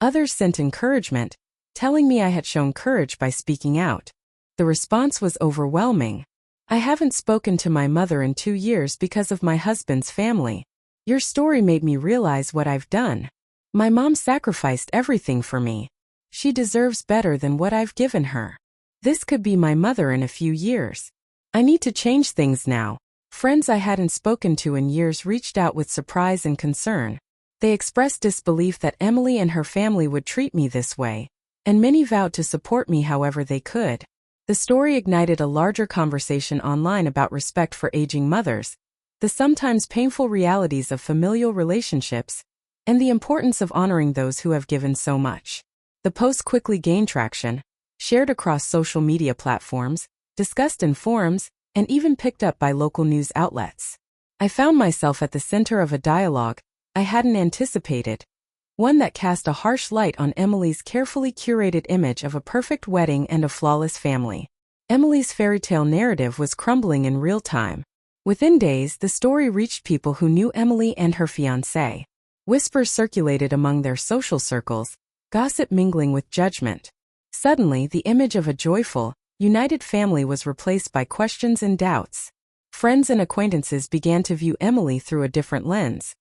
Others sent encouragement, telling me I had shown courage by speaking out. The response was overwhelming. "I haven't spoken to my mother in 2 years because of my husband's family. Your story made me realize what I've done. My mom sacrificed everything for me. She deserves better than what I've given her. This could be my mother in a few years. I need to change things now." Friends I hadn't spoken to in years reached out with surprise and concern. They expressed disbelief that Emily and her family would treat me this way, and many vowed to support me however they could. The story ignited a larger conversation online about respect for aging mothers, the sometimes painful realities of familial relationships, and the importance of honoring those who have given so much. The post quickly gained traction, shared across social media platforms, discussed in forums, and even picked up by local news outlets. I found myself at the center of a dialogue I hadn't anticipated, one that cast a harsh light on Emily's carefully curated image of a perfect wedding and a flawless family. Emily's fairy tale narrative was crumbling in real time. Within days, the story reached people who knew Emily and her fiancé. Whispers circulated among their social circles, gossip mingling with judgment. Suddenly, the image of a joyful, united family was replaced by questions and doubts. Friends and acquaintances began to view Emily through a different lens,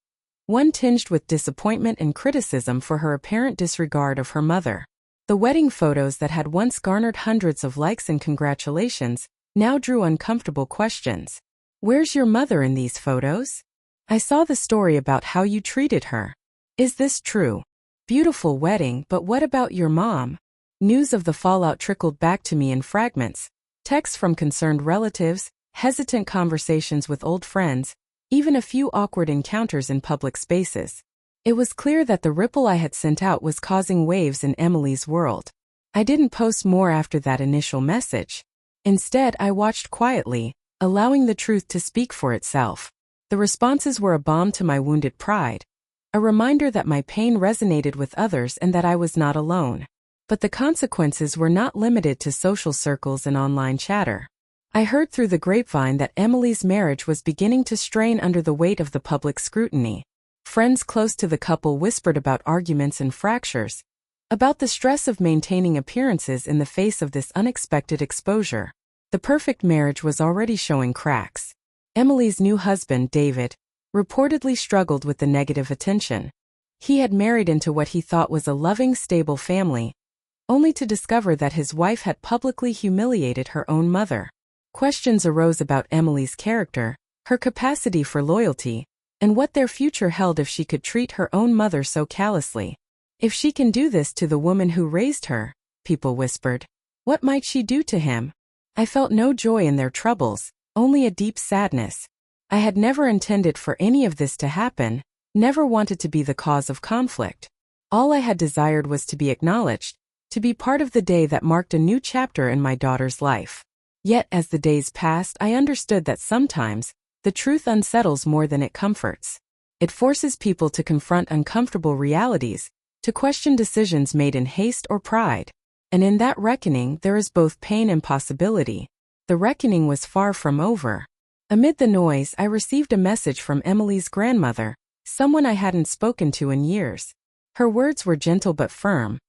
one tinged with disappointment and criticism for her apparent disregard of her mother. The wedding photos that had once garnered hundreds of likes and congratulations now drew uncomfortable questions. Where's your mother in these photos? I saw the story about how you treated her. Is this true? Beautiful wedding, but what about your mom? News of the fallout trickled back to me in fragments, texts from concerned relatives, hesitant conversations with old friends, even a few awkward encounters in public spaces. It was clear that the ripple I had sent out was causing waves in Emily's world. I didn't post more after that initial message. Instead, I watched quietly, allowing the truth to speak for itself. The responses were a balm to my wounded pride, a reminder that my pain resonated with others and that I was not alone. But the consequences were not limited to social circles and online chatter. I heard through the grapevine that Emily's marriage was beginning to strain under the weight of the public scrutiny. Friends close to the couple whispered about arguments and fractures, about the stress of maintaining appearances in the face of this unexpected exposure. The perfect marriage was already showing cracks. Emily's new husband, David, reportedly struggled with the negative attention. He had married into what he thought was a loving, stable family, only to discover that his wife had publicly humiliated her own mother. Questions arose about Emily's character, her capacity for loyalty, and what their future held if she could treat her own mother so callously. If she can do this to the woman who raised her, people whispered, what might she do to him? I felt no joy in their troubles, only a deep sadness. I had never intended for any of this to happen, never wanted to be the cause of conflict. All I had desired was to be acknowledged, to be part of the day that marked a new chapter in my daughter's life. Yet as the days passed, I understood that sometimes, the truth unsettles more than it comforts. It forces people to confront uncomfortable realities, to question decisions made in haste or pride. And in that reckoning there is both pain and possibility. The reckoning was far from over. Amid the noise, I received a message from Emily's grandmother, someone I hadn't spoken to in years. Her words were gentle but firm,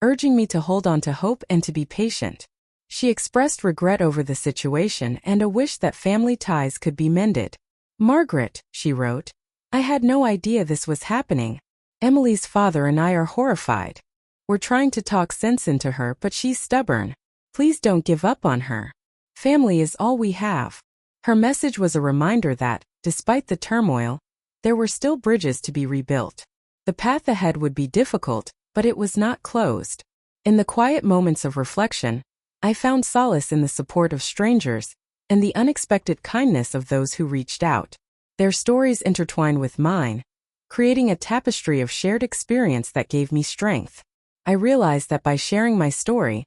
urging me to hold on to hope and to be patient. She expressed regret over the situation and a wish that family ties could be mended. Margaret, she wrote, I had no idea this was happening. Emily's father and I are horrified. We're trying to talk sense into her, but she's stubborn. Please don't give up on her. Family is all we have. Her message was a reminder that, despite the turmoil, there were still bridges to be rebuilt. The path ahead would be difficult, but it was not closed. In the quiet moments of reflection, I found solace in the support of strangers and the unexpected kindness of those who reached out. Their stories intertwined with mine, creating a tapestry of shared experience that gave me strength. I realized that by sharing my story,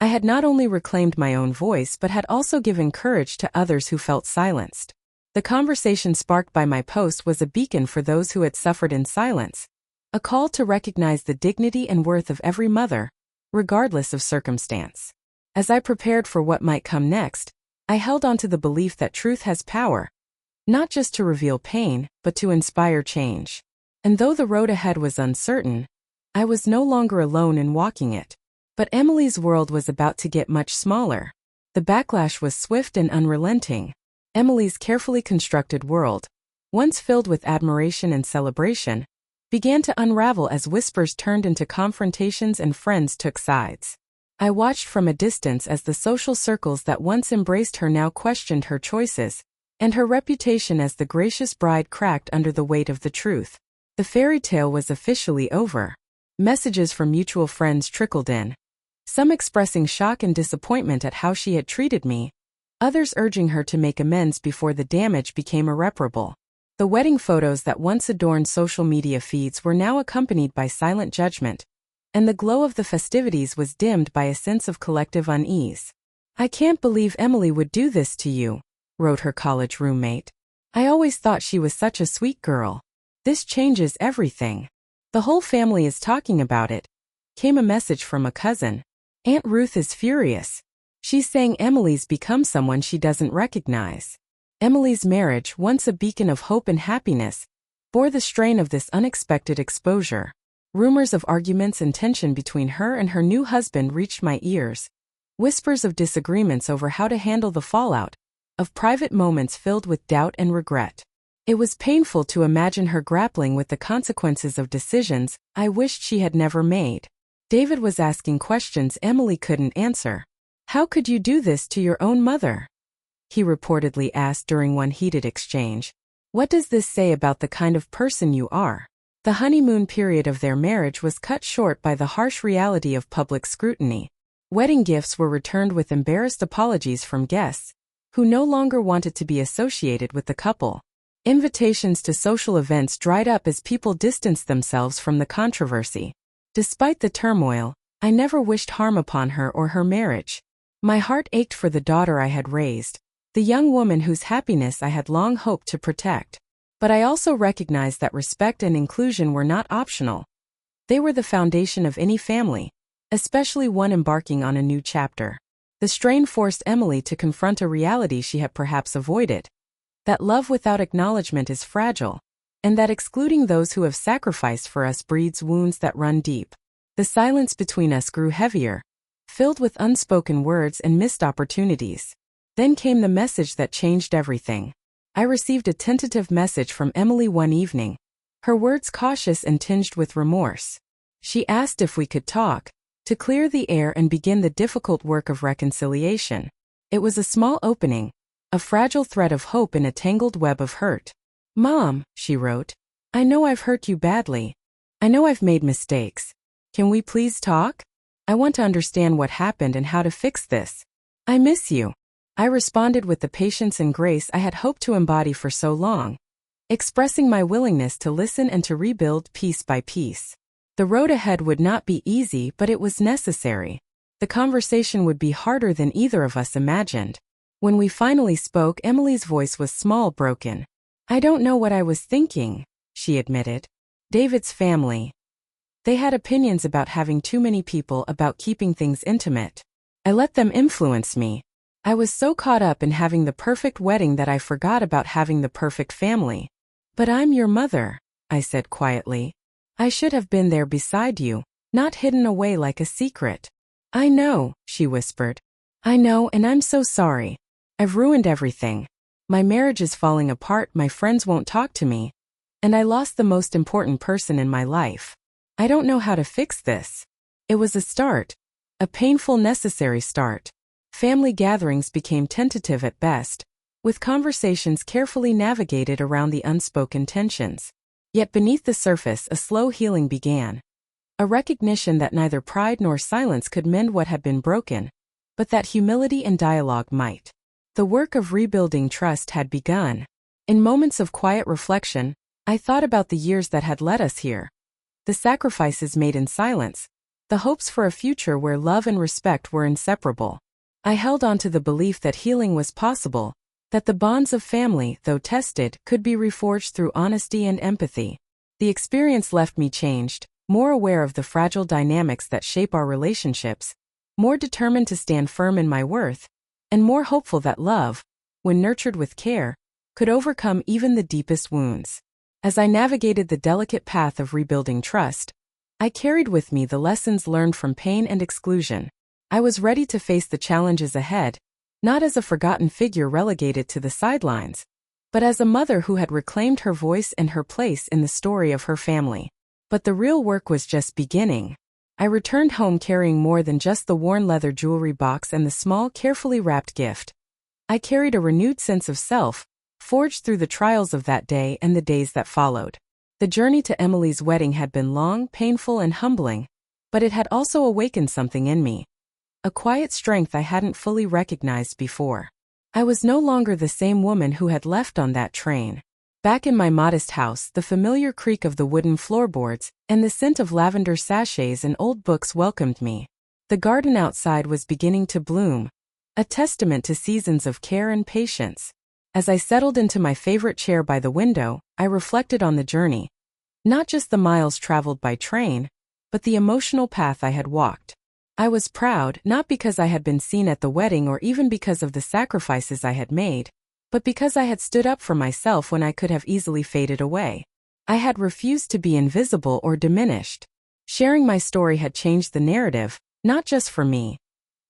I had not only reclaimed my own voice but had also given courage to others who felt silenced. The conversation sparked by my post was a beacon for those who had suffered in silence, a call to recognize the dignity and worth of every mother, regardless of circumstance. As I prepared for what might come next, I held on to the belief that truth has power, not just to reveal pain, but to inspire change. And though the road ahead was uncertain, I was no longer alone in walking it. But Emily's world was about to get much smaller. The backlash was swift and unrelenting. Emily's carefully constructed world, once filled with admiration and celebration, began to unravel as whispers turned into confrontations and friends took sides. I watched from a distance as the social circles that once embraced her now questioned her choices, and her reputation as the gracious bride cracked under the weight of the truth. The fairy tale was officially over. Messages from mutual friends trickled in, some expressing shock and disappointment at how she had treated me, others urging her to make amends before the damage became irreparable. The wedding photos that once adorned social media feeds were now accompanied by silent judgment, and the glow of the festivities was dimmed by a sense of collective unease. "I can't believe Emily would do this to you," wrote her college roommate. "I always thought she was such a sweet girl. This changes everything. The whole family is talking about it," came a message from a cousin. "Aunt Ruth is furious. She's saying Emily's become someone she doesn't recognize." Emily's marriage, once a beacon of hope and happiness, bore the strain of this unexpected exposure. Rumors of arguments and tension between her and her new husband reached my ears. Whispers of disagreements over how to handle the fallout, of private moments filled with doubt and regret. It was painful to imagine her grappling with the consequences of decisions I wished she had never made. David was asking questions Emily couldn't answer. "How could you do this to your own mother?" he reportedly asked during one heated exchange. "What does this say about the kind of person you are?" The honeymoon period of their marriage was cut short by the harsh reality of public scrutiny. Wedding gifts were returned with embarrassed apologies from guests, who no longer wanted to be associated with the couple. Invitations to social events dried up as people distanced themselves from the controversy. Despite the turmoil, I never wished harm upon her or her marriage. My heart ached for the daughter I had raised, the young woman whose happiness I had long hoped to protect. But I also recognized that respect and inclusion were not optional. They were the foundation of any family, especially one embarking on a new chapter. The strain forced Emily to confront a reality she had perhaps avoided: that love without acknowledgement is fragile, and that excluding those who have sacrificed for us breeds wounds that run deep. The silence between us grew heavier, filled with unspoken words and missed opportunities. Then came the message that changed everything. I received a tentative message from Emily one evening, her words cautious and tinged with remorse. She asked if we could talk, to clear the air and begin the difficult work of reconciliation. It was a small opening, a fragile thread of hope in a tangled web of hurt. "Mom," she wrote, "I know I've hurt you badly. I know I've made mistakes. Can we please talk? I want to understand what happened and how to fix this. I miss you." I responded with the patience and grace I had hoped to embody for so long, expressing my willingness to listen and to rebuild piece by piece. The road ahead would not be easy, but it was necessary. The conversation would be harder than either of us imagined. When we finally spoke, Emily's voice was small, broken. "I don't know what I was thinking," she admitted. David's family. They had opinions about having too many people, about keeping things intimate. I let them influence me. I was so caught up in having the perfect wedding that I forgot about having the perfect family. "But I'm your mother," I said quietly. "I should have been there beside you, not hidden away like a secret." "I know," she whispered. "I know, and I'm so sorry. I've ruined everything. My marriage is falling apart, my friends won't talk to me, and I lost the most important person in my life. I don't know how to fix this." It was a start, a painful, necessary start. Family gatherings became tentative at best, with conversations carefully navigated around the unspoken tensions. Yet beneath the surface, a slow healing began. A recognition that neither pride nor silence could mend what had been broken, but that humility and dialogue might. The work of rebuilding trust had begun. In moments of quiet reflection, I thought about the years that had led us here. The sacrifices made in silence, the hopes for a future where love and respect were inseparable. I held on to the belief that healing was possible, that the bonds of family, though tested, could be reforged through honesty and empathy. The experience left me changed, more aware of the fragile dynamics that shape our relationships, more determined to stand firm in my worth, and more hopeful that love, when nurtured with care, could overcome even the deepest wounds. As I navigated the delicate path of rebuilding trust, I carried with me the lessons learned from pain and exclusion. I was ready to face the challenges ahead, not as a forgotten figure relegated to the sidelines, but as a mother who had reclaimed her voice and her place in the story of her family. But the real work was just beginning. I returned home carrying more than just the worn leather jewelry box and the small, carefully wrapped gift. I carried a renewed sense of self, forged through the trials of that day and the days that followed. The journey to Emily's wedding had been long, painful, and humbling, but it had also awakened something in me. A quiet strength I hadn't fully recognized before. I was no longer the same woman who had left on that train. Back in my modest house, the familiar creak of the wooden floorboards and the scent of lavender sachets and old books welcomed me. The garden outside was beginning to bloom, a testament to seasons of care and patience. As I settled into my favorite chair by the window, I reflected on the journey. Not just the miles traveled by train, but the emotional path I had walked. I was proud, not because I had been seen at the wedding or even because of the sacrifices I had made, but because I had stood up for myself when I could have easily faded away. I had refused to be invisible or diminished. Sharing my story had changed the narrative, not just for me,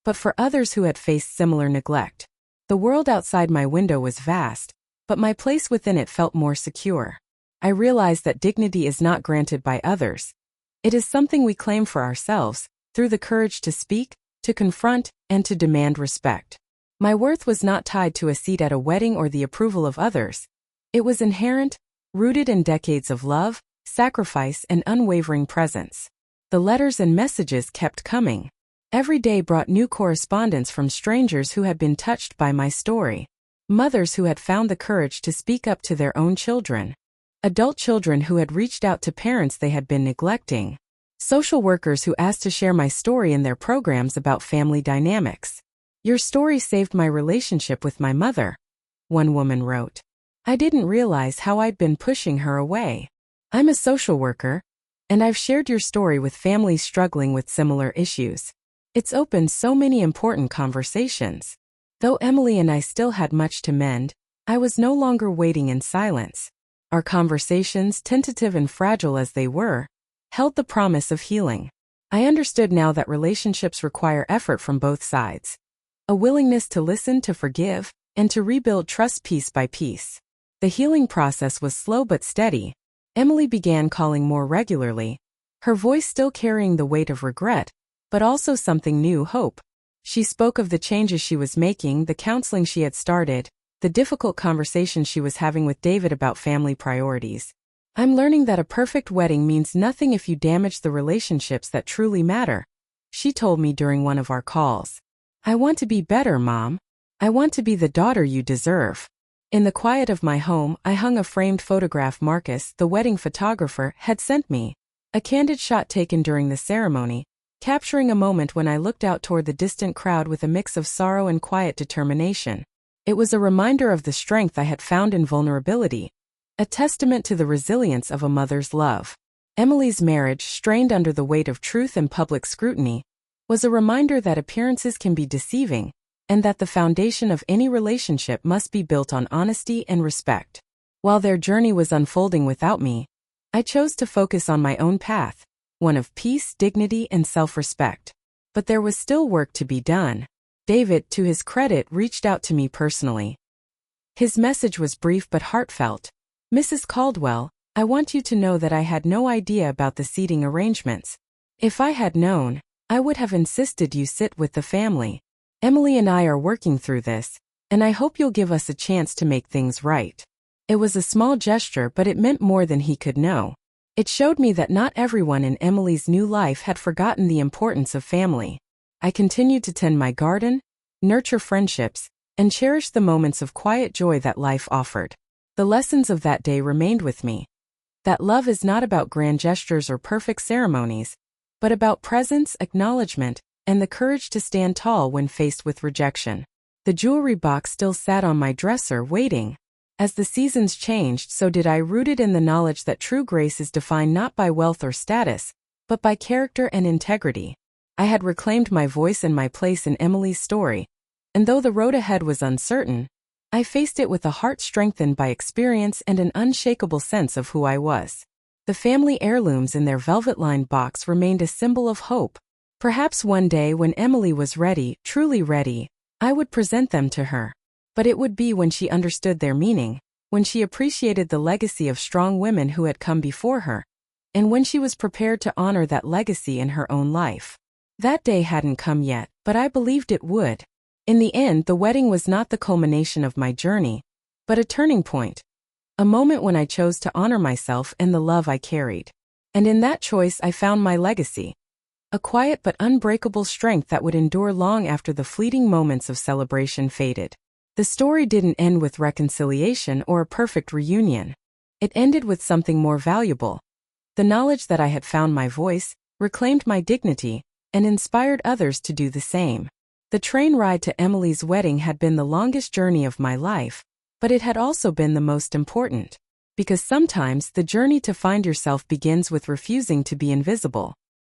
but for others who had faced similar neglect. The world outside my window was vast, but my place within it felt more secure. I realized that dignity is not granted by others. It is something we claim for ourselves, through the courage to speak, to confront, and to demand respect. My worth was not tied to a seat at a wedding or the approval of others. It was inherent, rooted in decades of love, sacrifice, and unwavering presence. The letters and messages kept coming. Every day brought new correspondence from strangers who had been touched by my story. Mothers who had found the courage to speak up to their own children. Adult children who had reached out to parents they had been neglecting. Social workers who asked to share my story in their programs about family dynamics. "Your story saved my relationship with my mother," one woman wrote. "I didn't realize how I'd been pushing her away. I'm a social worker, and I've shared your story with families struggling with similar issues. It's opened so many important conversations." Though Emily and I still had much to mend, I was no longer waiting in silence. Our conversations, tentative and fragile as they were, held the promise of healing. I understood now that relationships require effort from both sides. A willingness to listen, to forgive, and to rebuild trust piece by piece. The healing process was slow but steady. Emily began calling more regularly, her voice still carrying the weight of regret, but also something new, hope. She spoke of the changes she was making, the counseling she had started, the difficult conversations she was having with David about family priorities. "I'm learning that a perfect wedding means nothing if you damage the relationships that truly matter," she told me during one of our calls. "I want to be better, Mom. I want to be the daughter you deserve." In the quiet of my home, I hung a framed photograph Marcus, the wedding photographer, had sent me. A candid shot taken during the ceremony, capturing a moment when I looked out toward the distant crowd with a mix of sorrow and quiet determination. It was a reminder of the strength I had found in vulnerability, a testament to the resilience of a mother's love. Emily's marriage, strained under the weight of truth and public scrutiny, was a reminder that appearances can be deceiving, and that the foundation of any relationship must be built on honesty and respect. While their journey was unfolding without me, I chose to focus on my own path, one of peace, dignity, and self-respect. But there was still work to be done. David, to his credit, reached out to me personally. His message was brief but heartfelt. "Mrs. Caldwell, I want you to know that I had no idea about the seating arrangements. If I had known, I would have insisted you sit with the family. Emily and I are working through this, and I hope you'll give us a chance to make things right." It was a small gesture, but it meant more than he could know. It showed me that not everyone in Emily's new life had forgotten the importance of family. I continued to tend my garden, nurture friendships, and cherish the moments of quiet joy that life offered. The lessons of that day remained with me. That love is not about grand gestures or perfect ceremonies, but about presence, acknowledgement, and the courage to stand tall when faced with rejection. The jewelry box still sat on my dresser, waiting. As the seasons changed, so did I, rooted in the knowledge that true grace is defined not by wealth or status, but by character and integrity. I had reclaimed my voice and my place in Emily's story, and though the road ahead was uncertain, I faced it with a heart strengthened by experience and an unshakable sense of who I was. The family heirlooms in their velvet-lined box remained a symbol of hope. Perhaps one day, when Emily was ready, truly ready, I would present them to her. But it would be when she understood their meaning, when she appreciated the legacy of strong women who had come before her, and when she was prepared to honor that legacy in her own life. That day hadn't come yet, but I believed it would. In the end, the wedding was not the culmination of my journey, but a turning point. A moment when I chose to honor myself and the love I carried. And in that choice I found my legacy. A quiet but unbreakable strength that would endure long after the fleeting moments of celebration faded. The story didn't end with reconciliation or a perfect reunion. It ended with something more valuable. The knowledge that I had found my voice, reclaimed my dignity, and inspired others to do the same. The train ride to Emily's wedding had been the longest journey of my life, but it had also been the most important. Because sometimes the journey to find yourself begins with refusing to be invisible.